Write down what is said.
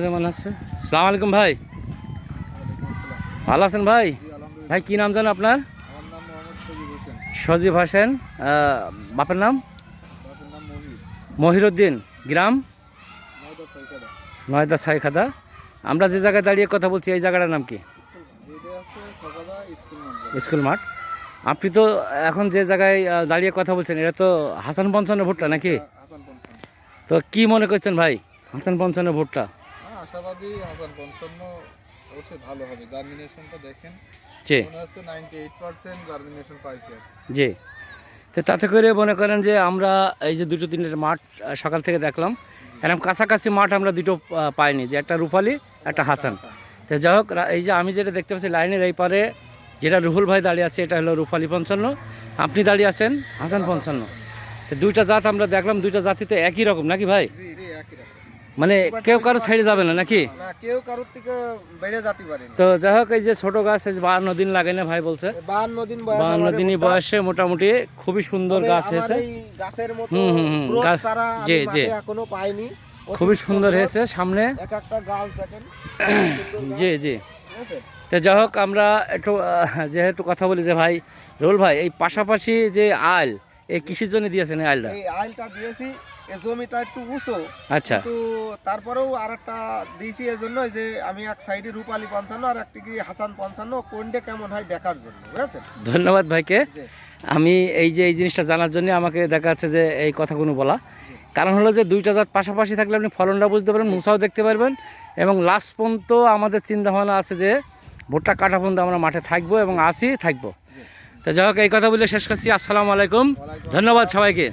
যেমন আছে। সালাম আলাইকুম ভাই, ভালো আছেন ভাই? ভাই কি নাম জানেন আপনার? সজীব হোসেন। বাপের নাম? মহিরুদ্দিন। গ্রাম? নয়দা সাইখাদা। আমরা যে জায়গায় দাঁড়িয়ে কথা বলছি এই জায়গাটার নাম কি? স্কুল মাঠ। আপনি তো এখন যে জায়গায় দাঁড়িয়ে কথা বলছেন এটা তো হাসান পঞ্চান্ন ভুট্টা নাকি? তো কি মনে করছেন ভাই হাসান পঞ্চান্ন ভুট্টা? আশাবাদী হাসান 55 অবশ্যই ভালো হবে। জার্মিনেশনটা দেখেন, জি মনে হচ্ছে 98% জার্মিনেশন পাইছে। জি। তো তাতে করে মনে করেন যে আমরা এই যে দুটো তিনটে মাঠ সকাল থেকে দেখলাম, এরকম কাছাকাছি মাঠ আমরা দুটো পাইনি, যে একটা রূপালী একটা হাসান। তো যাই হোক, এই যে আমি যেটা দেখতে পাচ্ছি লাইনের এই পারে যেটা রুহুল ভাই দাঁড়িয়ে আছে এটা হলো রূপালী 55, আপনি দাঁড়িয়ে আছেন হাসান 55। তো দুইটা জাত আমরা দেখলাম, দুইটা জাতিতে একই রকম নাকি ভাই? মানে কেউ কারো ছেড়ে যাবে না নাকি? না, কেউ কারোর থেকে বেড়ে যেতে পারে না। তো যাই হোক, এই যে ছোট গাছ 52 দিন লাগে না ভাই বলছে? 52 দিন বয়স। 52 দিনই বয়সে মোটামুটি খুবই সুন্দর গাছ হয়েছে। এই গাছের মতো গাছ, সারা জি জি, এখনো পাইনি। খুবই সুন্দর হয়েছে সামনে। এক একটা গাছ দেখেন। জি জি। তো যাই হোক, আমরা একটু যেহেতু কথা বলি যে ভাই রুল ভাই, এই পাশাপাশি যে আইল, এই কৃষির জন্য দিয়েছেন এই আইলটা? এই আইলটা দিয়েছি, এই জমিটা একটু উঁচু। আচ্ছা। কিন্তু তারপরেও আরেকটা দিয়েছি এই জন্য যে আমি এক সাইডে রূপালী 55 আর একটি কি হাসান 55 কোনটা কেমন হয় দেখার জন্য, বুঝেছেন? ধন্যবাদ ভাইকে। আমি এই যে এই জিনিসটা জানার জন্য আমাকে দেখা যাচ্ছে যে এই কথাগুলো বলা, কারণ হলো যে দুইটা জাত পাশাপাশি থাকলে আপনি ফলনটা বুঝতে পারবেন, মুসাও দেখতে পারবেন, এবং লাস্ট পর্যন্ত আমাদের চিন্তাভাবনা আছে যে ভুট্টা কাটা পর্যন্ত আমরা মাঠে থাকবো এবং আসি থাকবো। তো যাই হোক, এই কথা বলে শেষ করছি। আসসালামু আলাইকুম, ধন্যবাদ সবাইকে।